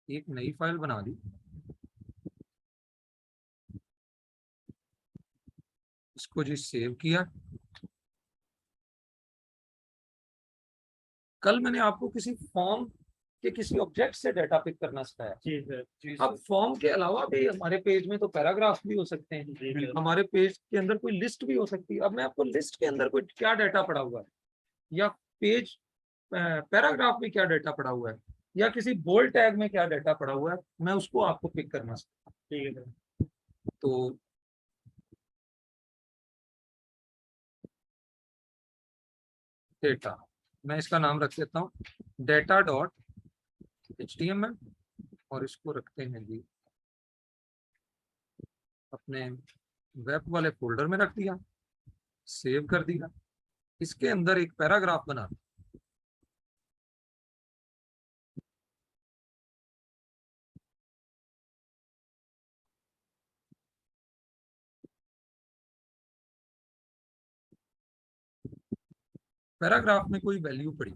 एक नई फाइल बना दी, इसको जी सेव किया। कल मैंने आपको किसी फॉर्म के किसी ऑब्जेक्ट से डाटा पिक करना सिखाया। जी सर, जी अब फॉर्म के अलावा भी हमारे पेज में तो पैराग्राफ भी हो सकते हैं, हमारे पेज के अंदर कोई लिस्ट भी हो सकती है। अब मैं आपको लिस्ट के अंदर कोई क्या डाटा पड़ा हुआ है, या पेज पैराग्राफ में क्या डाटा पड़ा हुआ है, या किसी बोल्ड टैग में क्या डाटा पड़ा हुआ है, मैं उसको आपको पिक करना सिखाऊंगा। ठीक है सर। तो डेटा, मैं इसका नाम रख देता हूँ डेटा डॉट HTML, और इसको रखते हैं जी अपने वेब वाले फोल्डर में रख दिया, सेव कर दिया। इसके अंदर एक पैराग्राफ बना, पैराग्राफ में कोई वैल्यू पड़ी,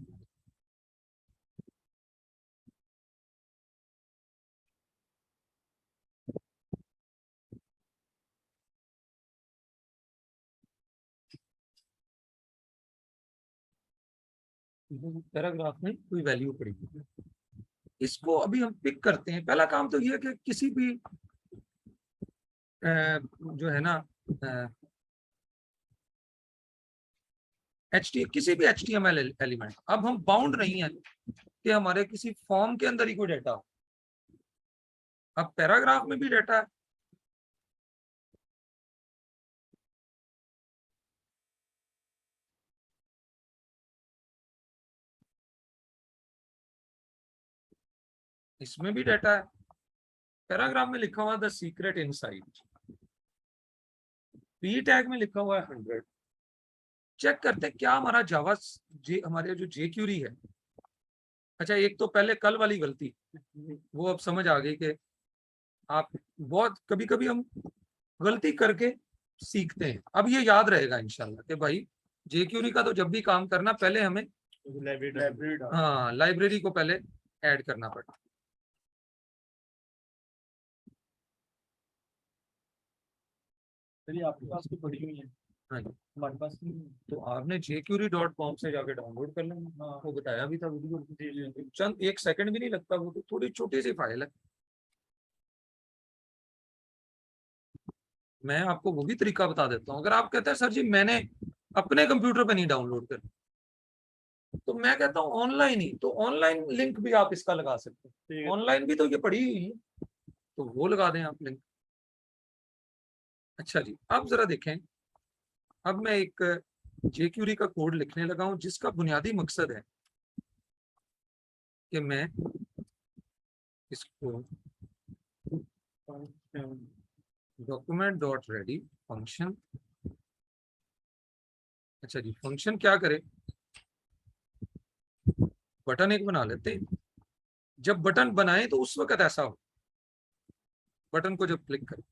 पैराग्राफ में कोई वैल्यू पड़ी, इसको अभी हम पिक करते हैं। पहला काम तो ये है कि किसी भी जो है ना किसी भी HTML एलिमेंट, अब हम बाउंड नहीं है कि हमारे किसी फॉर्म के अंदर ही कोई डाटा हो। अब पैराग्राफ में भी डाटा है, इसमें भी डाटा है। पैराग्राफ में लिखा हुआ the secret inside, P tag में लिखा हुआ है 100। चेक करते हैं क्या हमारा जावा हमारे जो jQuery है। अच्छा, एक तो पहले कल वाली गलती वो अब समझ आ गई कि आप बहुत कभी कभी हम गलती करके सीखते हैं। अब ये याद रहेगा इंशाल्लाह कि भाई jQuery का तो जब भी काम करना पहले हमें लाइब्रेरी को पहले ऐड करना पड़ता। चलिए, आपके पास तो पड़ी हुई है। हाँ जी, हमारे पास नहीं है। तो आपने jQuery.com से जाके डाउनलोड कर लेना। हाँ, वो बताया भी था वीडियो, चंद 1 सेकंड भी नहीं लगता, वो तो थोड़ी छोटी सी फाइल है। मैं आपको वो भी तरीका बता देता हूँ। अगर आप कहते हैं सर जी मैंने अपने कंप्यूटर पे नहीं डाउनलोड कर, तो मैं कहता हूँ ऑनलाइन ही, तो ऑनलाइन लिंक भी आप इसका लगा सकते हैं। ऑनलाइन भी तो ये पड़ी हुई है, तो वो लगा दें आप लिंक। अच्छा जी, अब जरा देखें, अब मैं एक jQuery का कोड लिखने लगा हूं, जिसका बुनियादी मकसद है कि मैं इसको डॉक्यूमेंट डॉट रेडी फंक्शन। अच्छा जी, फंक्शन क्या करे, बटन एक बना लेते हैं। जब बटन बनाए तो उस वक्त ऐसा हो, बटन को जब क्लिक करें,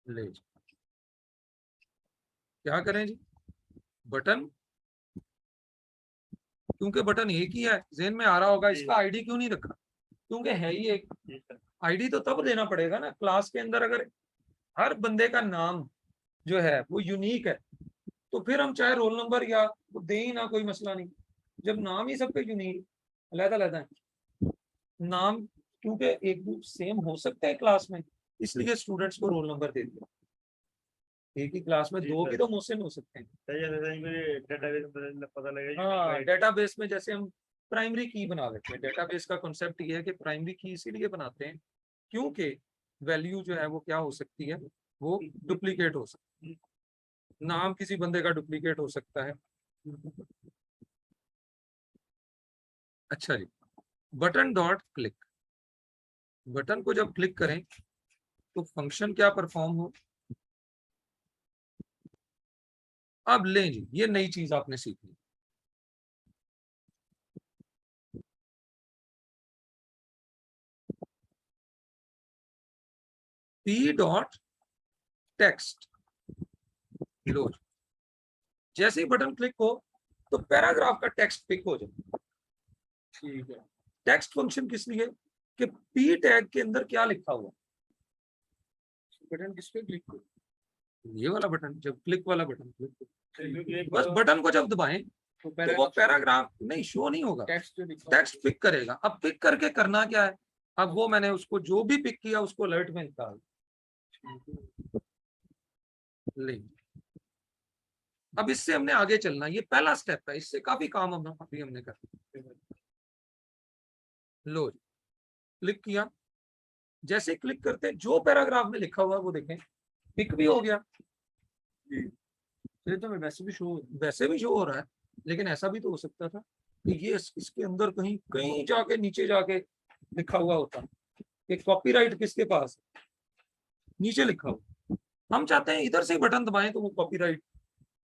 ले जी, क्या करें जी, बटन, क्योंकि बटन एक ही है, जेन में आ रहा होगा इसका आईडी क्यों नहीं रखा, क्योंकि है ही एक। आईडी तो तब देना पड़ेगा ना क्लास के अंदर, अगर हर बंदे का नाम जो है वो यूनिक है, तो फिर हम चाहे रोल नंबर या दे ही ना, कोई मसला नहीं। जब नाम ही सबके यूनिक अलग अलग है, नाम क्योंकि एक सेम हो सकते हैं क्लास में, इसलिए स्टूडेंट्स को रोल नंबर दे दिया। एक ही क्लास में दो भी तो मोहसिन हो सकते हैं। पता लगेगा। हाँ, डेटाबेस में जैसे हम प्राइमरी की बना लेते हैं। डेटाबेस का कॉन्सेप्ट ये है कि प्राइमरी की इसीलिए बनाते हैं क्योंकि वैल्यू जो है वो क्या हो सकती है, वो डुप्लीकेट हो सकती है। नाम किसी बंदे का डुप्लीकेट हो सकता है। अच्छा जी, बटन डॉट क्लिक, बटन को जब क्लिक करें तो फंक्शन क्या परफॉर्म हो। अब लें जी, ये नई चीज आपने सीखी, पी डॉट टेक्स्ट। लो, जैसे ही बटन क्लिक हो तो पैराग्राफ का टेक्स्ट पिक हो जाए। ठीक है। टेक्स्ट फंक्शन किस लिए कि पी टैग के अंदर क्या लिखा हुआ, बटन किस पे क्लिक करो? ये वाला बटन, जब क्लिक वाला बटन क्लिक बस बटन को जब दबाएं तो तो वो पैराग्राफ नहीं शो नहीं होगा, टेक्स्ट जो लिखा टेक्स्ट पिक करेगा। अब पिक करके करना क्या है, अब वो मैंने उसको जो भी पिक किया उसको अलर्ट में निकाल ले। अब इससे हमने आगे चलना, ये पहला स्टेप है, इससे काफी काम हम अभी हमने कर लो। क्लिक किया, जैसे क्लिक करते जो पैराग्राफ में लिखा हुआ वो देखें पिक भी हो गया। ये तो मैं वैसे भी शो हो रहा है, लेकिन ऐसा भी तो हो सकता था कि ये इसके अंदर कहीं कहीं जाके नीचे जाके लिखा हुआ होता कि कॉपीराइट किसके पास है, नीचे लिखा हुआ। हम चाहते हैं इधर से ही बटन दबाएं तो वो कॉपीराइट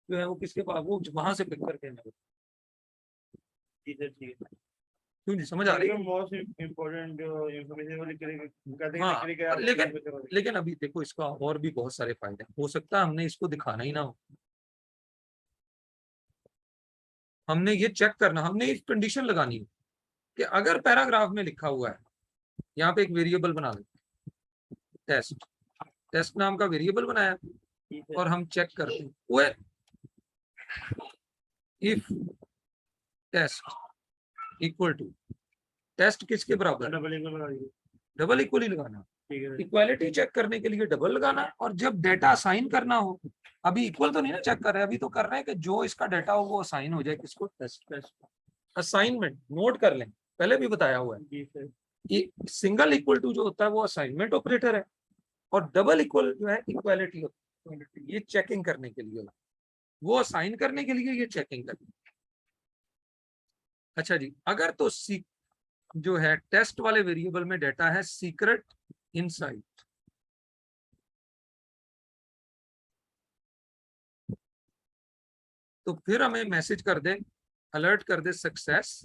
जो है वो किसके पास, वो वहां से पिक करके हमें। ठीक है। क्यों नहीं समझ आ रही है? मोस्ट इम्पोर्टेंट जो इंफॉर्मेशन वो हाँ, लिख के लेकिन अभी देखो इसका और भी बहुत सारे फायदे हैं। हो सकता है हमने इसको दिखाना ही ना हो, हमने ये चेक करना, हमने एक कंडीशन लगानी है कि अगर पैराग्राफ में लिखा हुआ है, यहाँ पे एक वेरिएबल बना लेते, टेस्ट, टेस्ट नाम का वेरिएबल बनाया और हम चेक करते हैं वो if test equal to, test किसके बराबर, डबल इक्वल ही लगाना। इक्वालिटी चेक करने के लिए डबल लगाना है, और जब डेटा असाइन करना हो, अभी इक्वल तो नहीं ना चेक कर रहे हैं, अभी तो कर रहे हैं कि जो इसका डेटा हो वो असाइन हो जाए किसको, टेस्ट। असाइनमेंट नोट कर लें, पहले भी बताया हुआ है कि सिंगल इक्वल टू जो होता है वो असाइनमेंट ऑपरेटर है, और डबल इक्वल जो है इक्वालिटी होता है, ये चेकिंग करने के लिए, वो असाइन करने के लिए, ये चेकिंग करने। अच्छा जी, अगर तो जो है टेस्ट वाले वेरिएबल में डेटा है सीक्रेट इनसाइड, तो फिर हमें मैसेज कर दे, अलर्ट कर दे सक्सेस,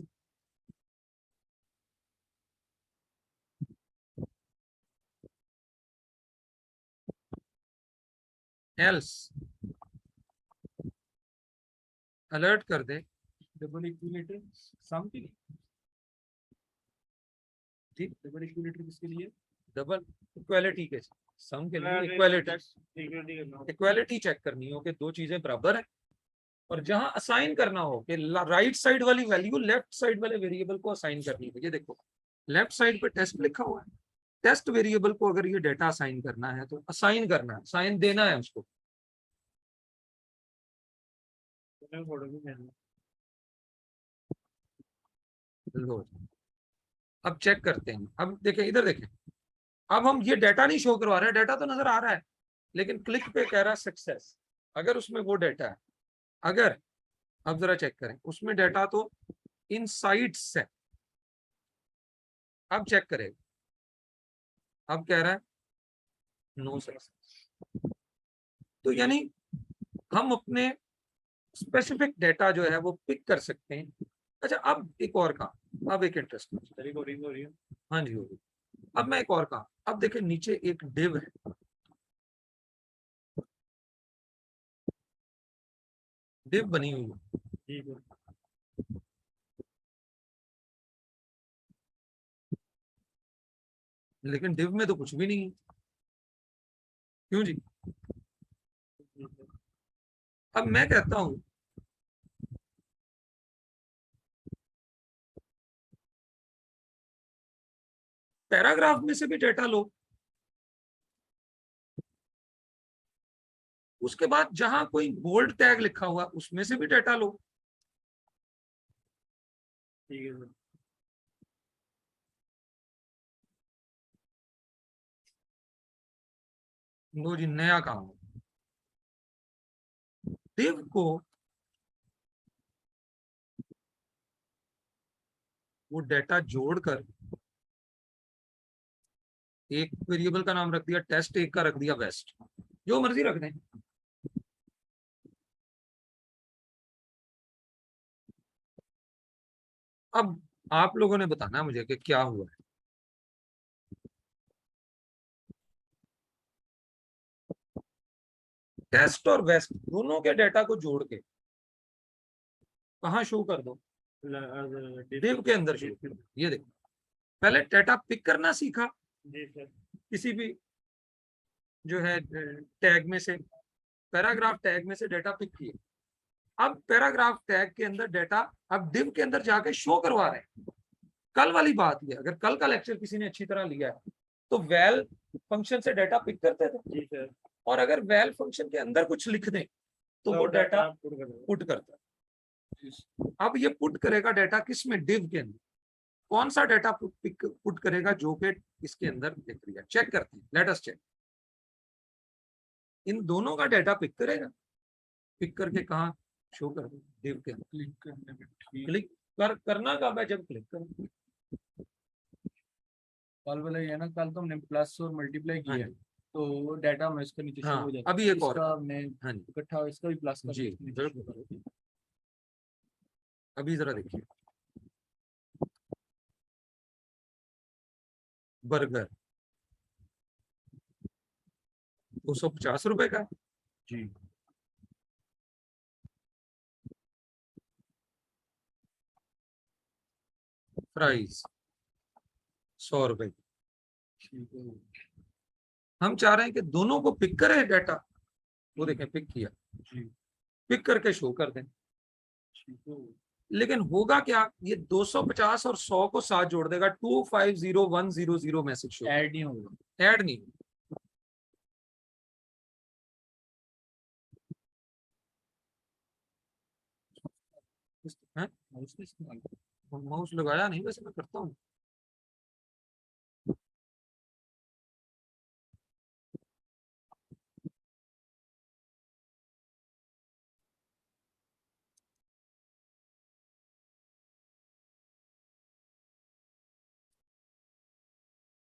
एल्स अलर्ट कर दे डबल इक्विलेटर सम के लिए, ठीक, डबल इक्विलेटर किसके लिए? डबल इक्वालिटी के सम के लिए, इक्वालिटी चेक करनी हो कि दो चीजें बराबर है, और जहां असाइन करना हो कि राइट साइड वाली वैल्यू लेफ्ट साइड वाले वेरिएबल को असाइन करनी है। ये देखो लेफ्ट साइड पे टेस्ट लिखा हुआ है, टेस्ट वेरिएबल को अगर ये डेटा असाइन करना है तो असाइन करना है, असाइन देना है उसको। लो, अब चेक करते हैं, अब देखें इधर देखें, अब हम ये डेटा नहीं शो करवा रहे हैं, डेटा तो नजर आ रहा है, लेकिन क्लिक पे कह रहा है सक्सेस। अगर उसमें वो डेटा है, अगर अब जरा चेक करें उसमें डेटा तो इनसाइड्स है, अब चेक करें, अब कह रहा है नो सक्सेस। तो यानी हम अपने स्पेसिफिक डेटा जो है वो पिक कर सकते हैं। अच्छा, अब एक और काम, अब एक इंटरेस्टिंग, रिकॉर्डिंग हो रही है। हाँ जी होगी। अब मैं एक और काम, अब देखें नीचे एक डिव है, डिव बनी हुई है, ठीक है। लेकिन डिव में तो कुछ भी नहीं है, क्यों जी? अब मैं कहता हूं पैराग्राफ में से भी डेटा लो, उसके बाद जहां कोई बोल्ड टैग लिखा हुआ उसमें से भी डेटा लो। ठीक है सर। लो जी, नया काम, डिव को वो डेटा जोड़कर एक वेरिएबल का नाम रख दिया टेस्ट, एक का रख दिया वेस्ट, जो मर्जी रख दें। अब आप लोगों ने बताना मुझे कि क्या हुआ है। टेस्ट और वेस्ट दोनों के डेटा को जोड़ के कहाँ शो कर दो, div div के अंदर शो कर दो। ये देखो, पहले डेटा पिक करना सीखा जी सर, किसी भी जो है टैग में से, पैराग्राफ टैग में से डेटा पिक किया। अब पैराग्राफ टैग के अंदर डेटा अब div के अंदर जाके शो करवा रहे हैं। कल वाली बात है, अगर कल का लेक्चर किसी ने अच्छी तरह लिया है तो वैल फंक्शन से डेटा पिक करते थे, जी सर, और अगर वैल फंक्शन के अंदर कुछ लिख दें तो वो डेटा पुट करता है। अब ये पुट करेगा डेटा किस में, div के अंदर। कौन सा डेटा पुट करेगा, जो कि इसके अंदर लिख दिया। चेक करते हैं, लेट अस चेक। इन दोनों का डेटा पिक करेगा, पिक करके कहा शो कर दो, div के अंदर। क्लिक करने में ठीक। क्लिक करना कब है, जब क्लिक करो। कल वाला ये है ना, कल तो हमने प्लस और मल्टीप्लाई हाँ किया जी, तो डाटा में इसका नीचे हाँ, शो हो जाता है। अभी एक और। इसका हमने हाँ जी, इकट्ठा, इसका भी प्लस का जी, नीचे show बिल्कुल। करो। अभी जरा देखिए, बर्गर 250 रुपए का है। जी प्राइस 100 रुपए की। ठीक है हम चाह रहे हैं कि दोनों को पिक करें डेटा, वो देखें पिक किया, जी, पिक करके शो कर दें। ठीक है लेकिन होगा क्या, ये 250 और 100 को साथ जोड़ देगा, 250100 मैसेज शो, ऐड नहीं होगा। ऐड नहीं। हैं? माउस का इस्तेमाल माउस लगाया नहीं, वैसे मैं करता हूँ।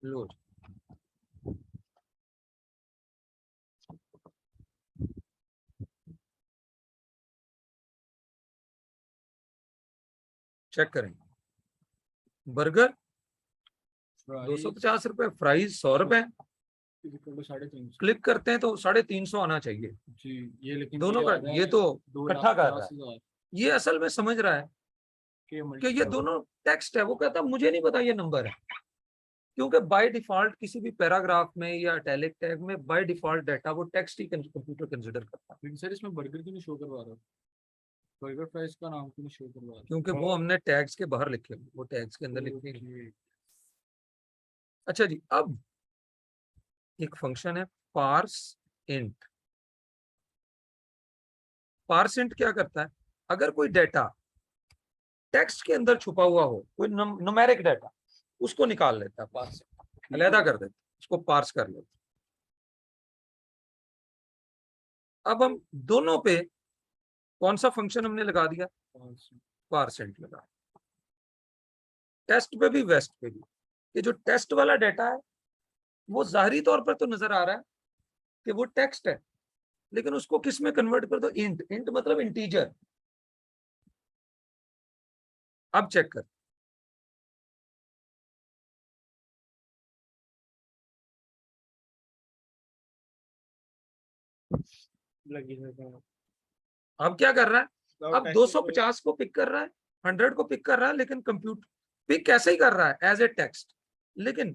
लो जी। चेक करें, बर्गर 250 रुपए, फ्राइज 100 रुपए। 350। क्लिक करते हैं तो 350 आना चाहिए जी, ये लेकिन दोनों ये का। आ रहा ये है तो 2 इकट्ठा लाख कर रहा 50 है, हजार ये असल में समझ रहा है के कि ये दोनों टेक्स्ट है। वो कहता मुझे नहीं पता ये नंबर है, क्योंकि बाय डिफॉल्ट किसी भी पैराग्राफ में या इटैलिक टैग में बाय डिफॉल्ट डाटा वो टेक्स्ट ही कंप्यूटर कंसीडर करता है। लेकिन सर इसमें बर्गर क्यों नहीं शो करवा रहा, बर्गर फ्राइज का नाम क्यों नहीं शो करवा रहा। क्योंकि वो हमने टैग्स के बाहर लिखे हुए, वो टैग्स के अंदर लिखे नहीं। ओके, अच्छा जी, अब एक फंक्शन है पार्स इंट। पार्स इंट क्या करता है, अगर कोई डाटा टेक्स्ट के अंदर छुपा हुआ हो, कोई न्यूमेरिक डाटा, उसको निकाल लेता है, पार्स अलहदा कर देता है, उसको पार्स कर लेता है। अब हम दोनों पे कौन सा फंक्शन हमने लगा दिया, पार्स इंट लगा। टेस्ट पे भी वेस्ट पे भी, ये जो टेस्ट वाला डाटा है वो जाहिरी तौर पर तो नजर आ रहा है कि वो टेक्स्ट है, लेकिन उसको किस में कन्वर्ट कर दो, इंट। इंट मतलब इंटीजर। अब चेक कर, लगी है। अब क्या कर रहा है, अब 250 को पिक कर रहा है, 100 को पिक कर रहा है, लेकिन कंप्यूटर पिक कैसे ही कर रहा है, एज ए टेक्स्ट। लेकिन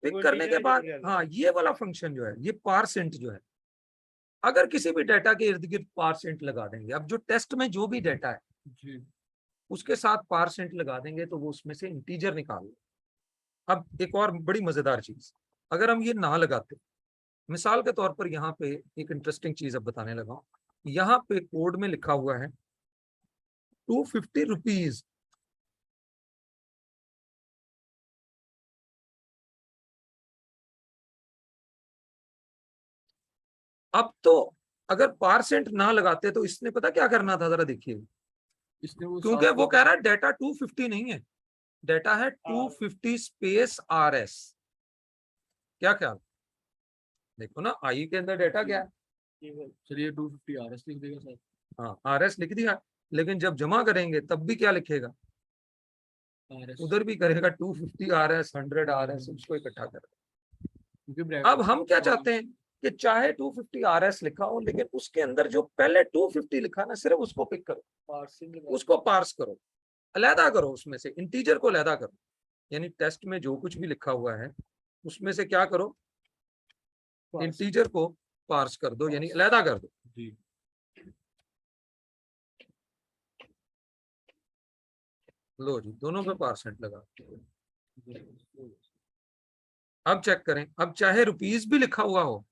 पिक करने के बाद हाँ, ये वाला फंक्शन जो है, ये पार्सेंट जो है, अगर किसी भी डाटा के इर्द गिर्द पार्सेंट लगा देंगे, अब जो टेस्ट में जो भी डाटा है जी, उसके साथ पार्सेंट लगा देंगे तो वो उसमें से इंटीजर निकाल लेगा। अब एक और बड़ी मजेदार चीज, अगर हम ये ना लगाते, मिसाल के तौर पर यहाँ पे एक इंटरेस्टिंग चीज अब बताने लगा हूं। यहाँ पे कोड में लिखा हुआ है 250 रुपीज। अब तो अगर पार्सेंट ना लगाते तो इसने पता क्या करना था, जरा देखिए। इसने वो क्योंकि वो कह रहा है डाटा 250 नहीं है, डाटा है 250 स्पेस RS। क्या ख्याल, देखो ना, आई के अंदर डाटा क्या है, चलिए 250 RS लिख देगा सर। हाँ RS लिख दिया, लेकिन जब जमा करेंगे तब भी क्या लिखेगा, RS उधर भी करेगा 250 RS 100 RS, उसको इकट्ठा कर। क्योंकि अब हम क्या चाहते हैं कि चाहे 250 RS लिखा हो, लेकिन उसके अंदर जो पहले 250 लिखा ना, सिर्फ उसको पिक करो, उसको पार्स करो, अलहदा करो, उसमें से इंटीजर को अलहदा करो। यानी टेस्ट में जो कुछ भी लिखा हुआ है उसमें से क्या करो, इंटीजर को पार्स कर दो, यानी अलहदा कर दो। जी लो जी, दोनों पे % लगा। अब चेक करें, अब चाहे रुपीस भी लिखा हुआ हो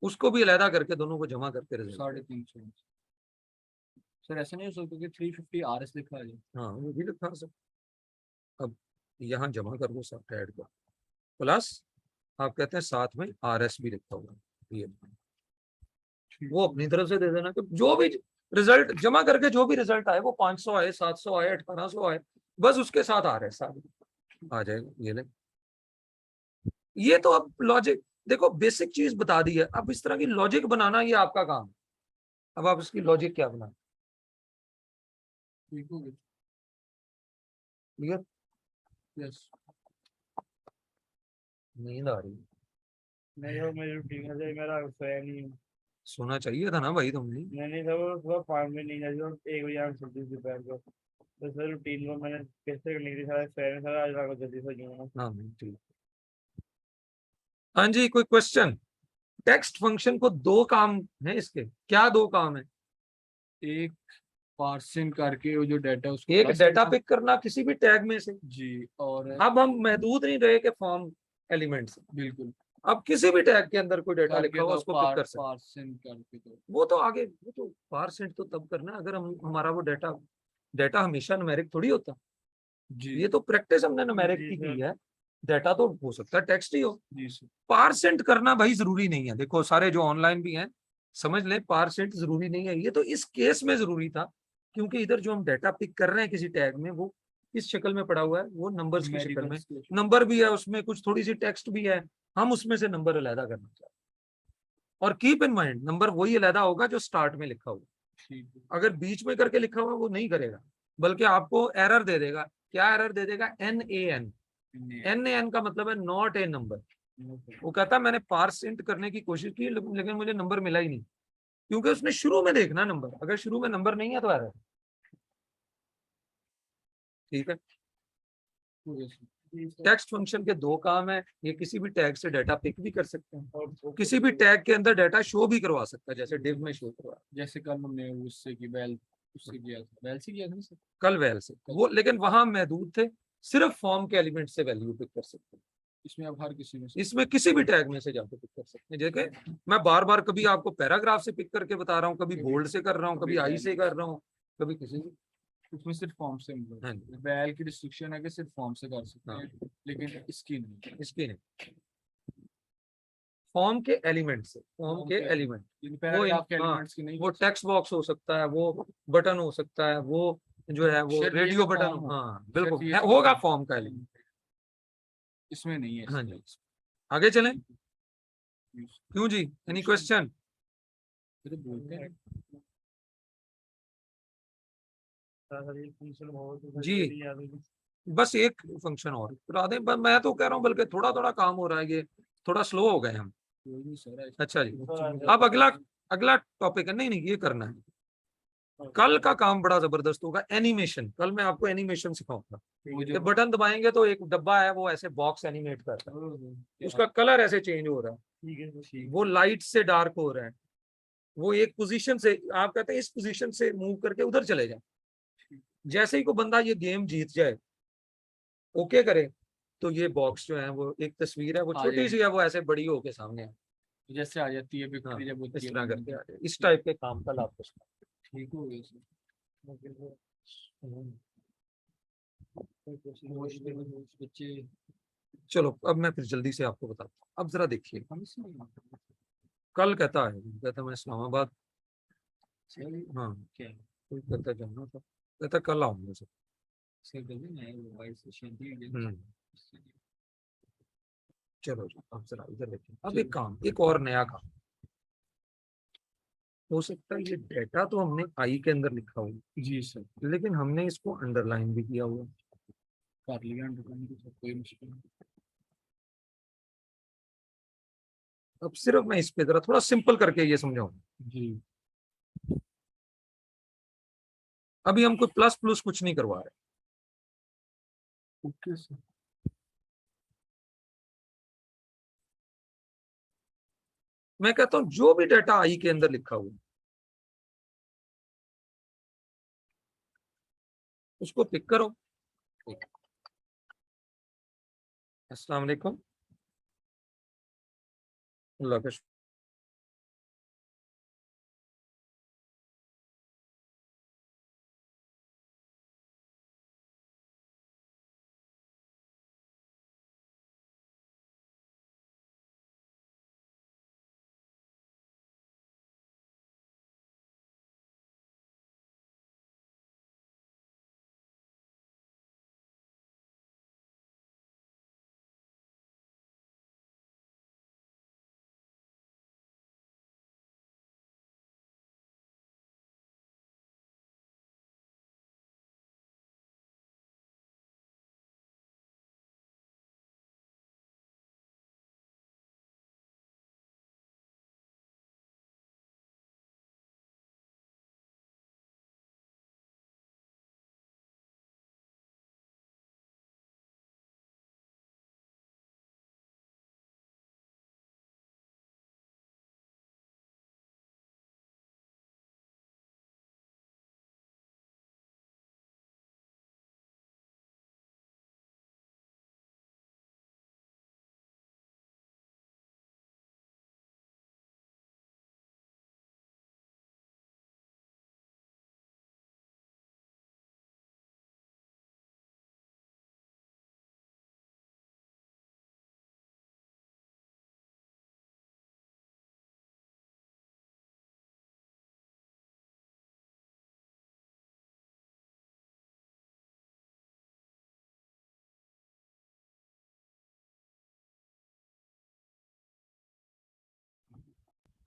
उसको भी अलहदा करके दोनों को जमा करके रिजल्ट। 350। सर ऐसा नहीं हो सकता कि 350 RS लिखा है? हाँ, वो भी लिखा सर। अब यहाँ जमा कर दो सब ऐड कर, प्लस आप कहते हैं साथ में RS भी लिखा हुआ है, ये वो अपनी तरफ से दे देना कि जो भी रिजल्ट जमा करके जो भी रिजल्ट आए, वो 500 आए, 700 आए, 1800 आए, बस उसके साथ RS आ जाएगा। ये ले, ये तो अब लॉजिक देखो, बेसिक चीज बता दी है। अब इस तरह की लॉजिक बनाना ये आपका काम है। अब आप इसकी लॉजिक क्या बनाए, ठीक हो गया। क्लियर? यस। नींद आ रही है, नहीं वो मेरी रूटीन है, मेरा सोया नहीं हूँ। सोना चाहिए था ना भाई तुमने। नहीं सर, वो सुबह 5 बजे नींद आई और 1 बजे आँख खुलती थी दोपहर को। तो सर रूटीन को मैंने कैसे करने के लिए सारा सोया नहीं, सर आज रात को जल्दी सो जाऊंगा। हाँ ठीक। हाँ जी, कोई क्वेश्चन? टेक्स्ट फंक्शन को दो काम है इसके, क्या दो काम है? एक पार्सिंग करके वो जो डाटा उसको एक पास डाटा करना। पिक करना किसी भी टैग में से। जी, और अब हम महदूद नहीं रहे कि फॉर्म एलिमेंट से, बिल्कुल अब किसी भी टैग के अंदर कोई डाटा करके लिखा हुआ तो उसको पिक कर सकते। पार्सिंग करके तो वो तो आगे, वो तो % तो तब करना है अगर हम हमारा वो डाटा डाटा हमेशा न्यूमेरिक थोड़ी होता। जी ये तो प्रैक्टिस हमने न्यूमेरिक जी की सर। की है। डाटा तो हो सकता है टेक्स्ट ही हो। जी सर। % करना भाई जरूरी नहीं है। देखो सारे जो ऑनलाइन भी हैं समझ लें, % जरूरी नहीं है। ये तो इस केस में जरूरी था क्योंकि इधर जो हम डाटा पिक कर रहे हैं किसी टैग में, वो किस शक्ल में पड़ा हुआ है, वो नंबर्स की शक्ल में। न्यूमेरिकल्स के। नंबर भी है उसमें, कुछ थोड़ी सी टेक्स्ट भी है, हम उसमें से नंबर अलहदा करना चाहते हैं। और कीप इन माइंड, नंबर वही अलहदा होगा जो स्टार्ट में लिखा हुआ। ठीक है। अगर बीच में करके लिखा हुआ वो नहीं करेगा, बल्कि आपको एरर दे देगा। क्या एरर दे देगा? NaN। NaN का मतलब है नॉट ए नंबर। वो कहता है मैंने पार्सेंट करने की कोशिश की लेकिन मुझे नंबर मिला ही नहीं, क्योंकि उसने शुरू में देखना नंबर, अगर शुरू में नंबर नहीं है तो एरर। ठीक है। जी सर। टेक्स्ट फंक्शन के दो काम है, ये किसी भी टैग से डाटा पिक भी कर सकते हैं, और किसी भी टैग के अंदर डाटा शो भी करवा सकता है, जैसे डिव में शो करवा। जैसे कल हमने उससे की बैल उससे किया था, बैल से किया था ना सर? कल वैल से वो, लेकिन वहां महदूद थे, सिर्फ फॉर्म के एलिमेंट से वैल्यू पिक कर सकते हैं। इसमें अब हर किसी में इसमें किसी भी टैग में से जाके पिक कर सकते हैं। जैसे मैं बार बार कभी आपको पैराग्राफ से पिक करके बता रहा हूँ, कभी बोल्ड से कर रहा हूँ, कभी आई से कर रहा हूँ, कभी किसी भी। उसमें सिर्फ फॉर्म से हाँ मतलब बैल की रिस्ट्रिक्शन है कि सिर्फ फॉर्म से कर सकते हाँ। हैं, लेकिन इसकी नहीं। इसकी नहीं, फॉर्म के एलिमेंट से, फॉर्म के एलिमेंट। पैराग्राफ के हाँ, एलिमेंट्स की नहीं। वो टेक्स्ट बॉक्स हो सकता है, वो बटन हो सकता है, वो जो है वो शर्त ये रेडियो कि बटन। form हो। हाँ शर्त बिल्कुल ये है, कि होगा form। फॉर्म का एलिमेंट। इसमें नहीं है। हाँ जी, आगे चलें। क्यों जी, एनी क्वेश्चन? बोलते हैं सर ये फंक्शन बहुत जी। जल्दी याद है। बस एक फंक्शन और करा दें, मैं तो कह रहा हूँ बल्कि थोड़ा थोड़ा काम हो रहा है, ये थोड़ा स्लो हो गए हम। कोई नहीं सर ऐसा। अच्छा जी, सर, अब अगला अगला टॉपिक है। नहीं नहीं, ये करना है। कल का काम बड़ा जबरदस्त होगा, एनिमेशन। कल मैं आपको एनिमेशन सिखाऊंगा। वो ये जो बटन दबाएंगे तो एक डब्बा है वो ऐसे बॉक्स एनिमेट करता है, उसका कलर ऐसे चेंज हो रहा है, ठीक है सर। वो लाइट से डार्क हो रहा है, वो एक पोजीशन से, आप कहते हैं इस पोजीशन से मूव करके उधर चले जाए। जैसे ही को बंदा ये गेम जीत जाए, ओके करे, तो ये बॉक्स जो है वो एक तस्वीर है, वो आ छोटी जाएगी। सी है, वो ऐसे बड़ी होके सामने है। जैसे आ जाती है हाँ, विक्ट्री जब होती इस है। तरह करके आ जाए। इस टाइप के काम कल आपको ठीक हो गया सर। बच्चे चलो अब मैं फिर जल्दी से आपको बताता हूँ। अब जरा देखिए, हम इसमें कल कहता मैं इस्लामाबाद, सर हाँ क्या कोई कहता जाना था, कहता कल आऊंगा सर। सर गली में मोबाइल से शांति चलो जी, अब जरा इधर देखिए। अब चलो। एक काम, एक और नया काम हो सकता है। ये डेटा तो हमने आई के अंदर लिखा हुआ, जी सर लेकिन हमने इसको अंडरलाइन भी किया हुआ। कर लिया अंडरलाइन की, कोई मुश्किल नहीं। अब सिर्फ मैं इस पे जरा थोड़ा सिंपल करके ये समझाऊं। जी अभी हम कोई प्लस प्लस कुछ नहीं करवा रहे। Okay sir. मैं कहता हूं जो भी डाटा आई के अंदर लिखा हुआ है, उसको पिक करो। अस्सलाम वालेकुम। अल्लाह का शुक्र।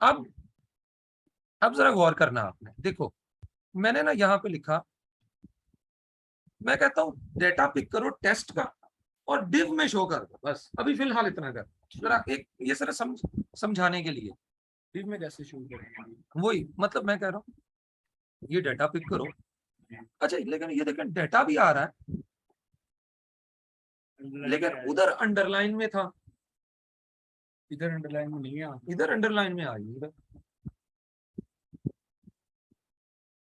अब अब जरा गौर करना आपने, देखो मैंने ना यहाँ पे लिखा, मैं कहता हूँ डेटा पिक करो टेस्ट का और डिव में शो कर दो, बस अभी फिलहाल इतना कर। जरा एक ये सर समझाने के लिए, डिव में कैसे शुरू करेंगे? वही मतलब मैं कह रहा हूँ ये डाटा पिक करो। अच्छा लेकिन ये देखें डाटा भी आ रहा है, लेकिन उधर अंडरलाइन में था, इधर अंडरलाइन में नहीं है। इधर अंडरलाइन में आई इधर,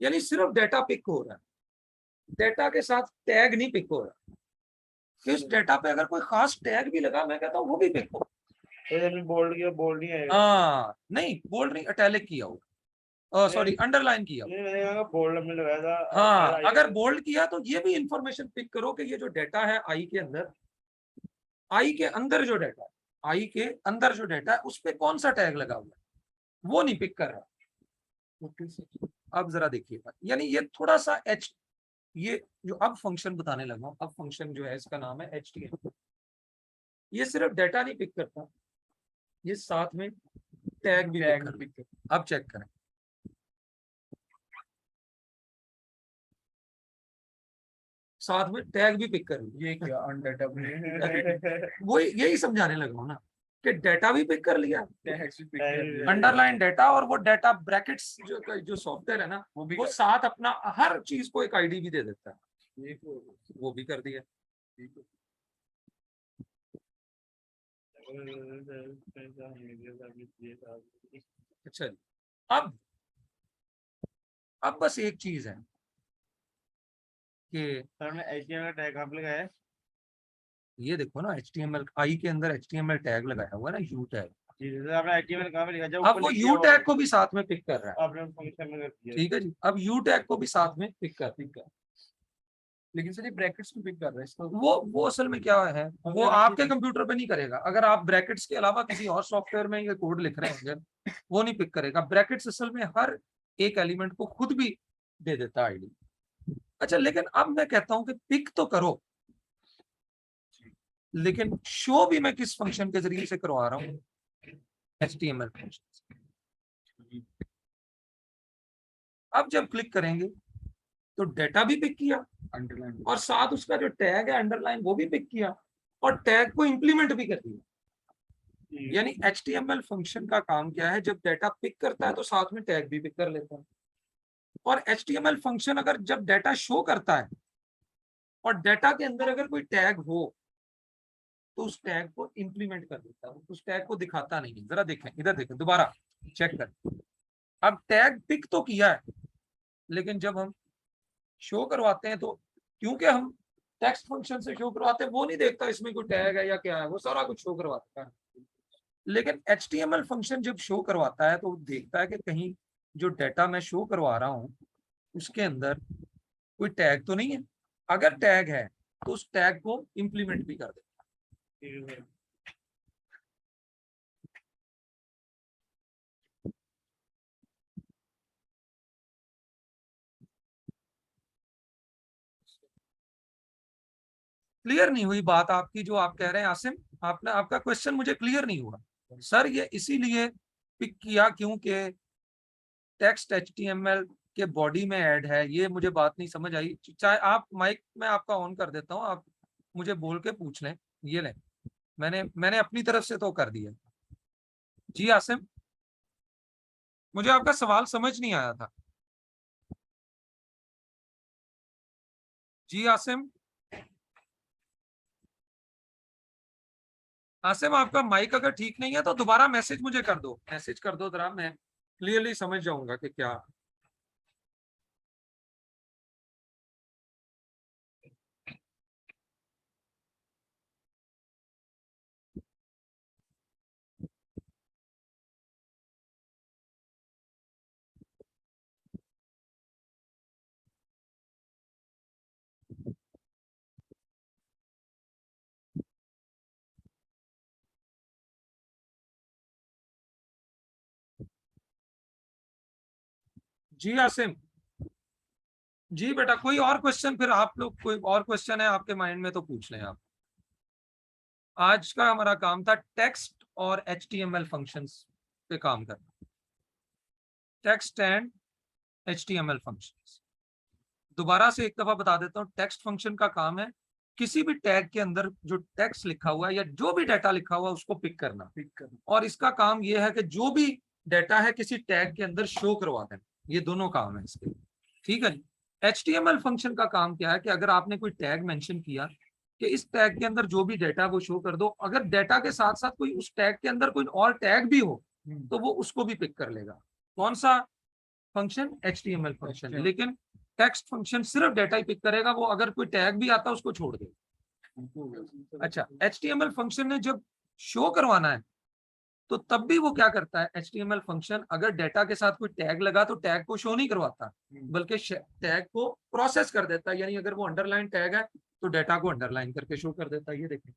यानी सिर्फ डाटा पिक हो रहा है, डाटा के साथ टैग नहीं पिक हो रहा। इस डाटा पे अगर कोई खास टैग भी लगा, मैं कहता हूँ वो भी पिक हो। बोल्ड किया, बोल्ड नहीं आएगा। हाँ नहीं बोल्ड नहीं, इटैलिक किया हो, सॉरी अंडरलाइन किया हो। मैंने कहा बोल्ड में लगाया था। हाँ अगर बोल्ड किया तो ये भी इंफॉर्मेशन पिक करो कि ये जो डाटा है आई के अंदर, आई के अंदर जो डाटा है, आई के अंदर जो डाटा है उस पे कौन सा टैग लगा हुआ है, वो नहीं पिक कर रहा। अब जरा देखिएगा, यानी ये थोड़ा सा ये जो अब फंक्शन बताने लगा हूं, अब फंक्शन जो है इसका नाम है HTML। ये सिर्फ डाटा नहीं पिक करता, ये साथ में टैग भी पिक करता। अब चेक करें, साथ में टैग भी पिक कर, ये क्या अनडेटा वो यही समझाने लगा हूं ना कि डाटा भी पिक कर लिया, टैग्स भी पिक कर लिया। अंडरलाइन डाटा, और वो डाटा ब्रैकेट्स जो सॉफ्टवेयर है ना वो साथ अपना हर चीज को एक आईडी भी दे देता है, वो भी कर दिया। अच्छा जी, अब बस एक चीज है कि सर ने HTML का टैग कहाँ पे लगाया है? ये देखो ना HTML आई के अंदर HTML टैग लगाया हुआ है ना, यू टैग। जी सर, आपने HTML कहाँ पे लिखा? जब अब वो यू टैग को भी साथ में पिक कर रहा है, आपने फंक्शन में कर दिया। ठीक है जी। अब यू टैग को भी साथ में पिक कर, लेकिन सर ये ब्रैकेट्स को पिक कर रहा है इसका। वो असल में क्या है, वो आपके कंप्यूटर पे नहीं करेगा। अगर आप ब्रैकेट्स के अलावा किसी और सॉफ्टवेयर में ये कोड लिख रहे होंगे वो नहीं पिक करेगा। ब्रैकेट्स असल में हर एक एलिमेंट को खुद भी दे देता आईडी। अच्छा लेकिन अब मैं कहता हूं कि पिक तो करो, लेकिन शो भी मैं किस फंक्शन के जरिए से करवा रहा हूं, HTML फंक्शन। अब जब क्लिक करेंगे तो डाटा भी पिक किया अंडरलाइन और साथ उसका जो टैग है अंडरलाइन वो भी पिक किया और टैग को इंप्लीमेंट भी कर दिया। यानी HTML फंक्शन का काम क्या है, जब डाटा पिक करता है तो साथ में टैग भी पिक कर लेता है। और HTML फंक्शन अगर जब डाटा शो करता है और डाटा के अंदर अगर कोई टैग हो तो उस टैग को इंप्लीमेंट कर देता है, उस टैग को दिखाता नहीं है। जरा देखें, इधर देखें, दोबारा चेक करें। अब टैग पिक तो किया है, लेकिन जब हम शो करवाते हैं तो क्योंकि हम टेक्स्ट फंक्शन से शो करवाते हैं, वो नहीं देखता इसमें कोई टैग है या क्या है, वो सारा कुछ शो करवाता है। लेकिन HTML फंक्शन जब शो करवाता है तो वो देखता है कि कहीं जो डाटा मैं शो करवा रहा हूं उसके अंदर कोई टैग तो नहीं है। अगर टैग है तो उस टैग को इंप्लीमेंट भी कर देता है। क्लियर नहीं हुई बात आपकी जो आप कह रहे हैं आसिम? आपने, आपका क्वेश्चन मुझे क्लियर नहीं हुआ। सर ये इसीलिए पिक किया क्योंकि टेक्स्ट HTML के बॉडी में ऐड है, ये मुझे बात नहीं समझ आई। चाहे आप माइक में आपका ऑन कर देता हूँ, आप मुझे बोल के पूछ लें। ये लें, मैंने अपनी तरफ से तो कर दिया। जी आसिम, मुझे आपका सवाल समझ नहीं आया था। जी आसिम, आसिम आपका माइक अगर ठीक नहीं है तो दोबारा मैसेज मुझे कर दो, मैसेज कर दो जरा, मैं क्लियरली समझ जाऊंगा कि क्या। जी आसिम, जी बेटा, कोई और क्वेश्चन? फिर आप लोग कोई और क्वेश्चन है आपके माइंड में तो पूछ लें आप। आज का हमारा काम था टेक्स्ट और HTML फंक्शंस पे काम करना, टेक्स्ट एंड HTML फंक्शंस। दोबारा से एक दफा बता देता हूँ, टेक्स्ट फंक्शन का काम है किसी भी टैग के अंदर जो टेक्स्ट लिखा हुआ है या जो भी डाटा लिखा हुआ है उसको पिक करना। और इसका काम यह है कि जो भी डाटा है किसी टैग के अंदर शो करवा देना। ये दोनों काम है इसके, ठीक है जी। HTML फंक्शन का काम क्या है कि अगर आपने कोई टैग मेंशन किया कि इस टैग के अंदर जो भी डाटा वो शो कर दो, अगर डाटा के साथ साथ कोई उस टैग के अंदर कोई और टैग भी हो तो वो उसको भी पिक कर लेगा। कौन सा फंक्शन? HTML function. लेकिन टेक्स्ट फंक्शन सिर्फ डाटा ही पिक करेगा, वो अगर कोई टैग भी आता है उसको छोड़ देगा। अच्छा, HTML फंक्शन ने जब शो करवाना है तो तब भी वो क्या करता है? HTML फंक्शन अगर डाटा के साथ कोई टैग लगा तो टैग को शो नहीं करवाता, बल्कि टैग को प्रोसेस कर देता है। यानी अगर वो अंडरलाइन टैग है तो डाटा को अंडरलाइन करके शो कर देता है। ये देखें,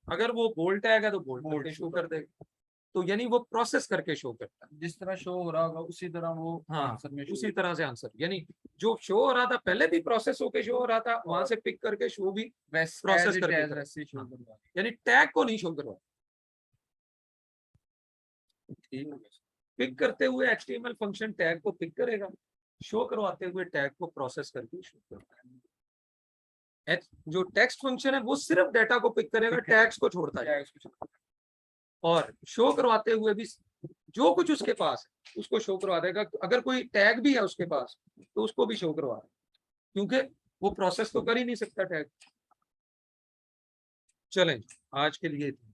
अगर वो बोल्ड टैग है तो बोल्ड करके शो कर देगा। तो यानी वो प्रोसेस करके शो करता है। जिस तरह शो हो रहा होगा उसी तरह वो हाँ, आंसर में उसी तरह से आंसर, यानी जो शो हो रहा था पहले भी प्रोसेस होके शो हो रहा था, वहां से पिक करके शो भी प्रोसेस करके कर। वैसे शो करवा। यानी टैग को नहीं शो करवा, ठीक है। पिक करते हुए HTML फंक्शन टैग को पिक करेगा, शो करवाते हुए टैग को प्रोसेस करके शो करता है। जो टेक्स्ट फंक्शन है वो सिर्फ डाटा को पिक करेगा, टैग्स को छोड़ता है। और शो करवाते हुए भी जो कुछ उसके पास है उसको शो करवा देगा। अगर कोई टैग भी है उसके पास तो उसको भी शो करवा देगा, क्योंकि वो प्रोसेस तो कर ही नहीं सकता टैग। चलें, आज के लिए इतना।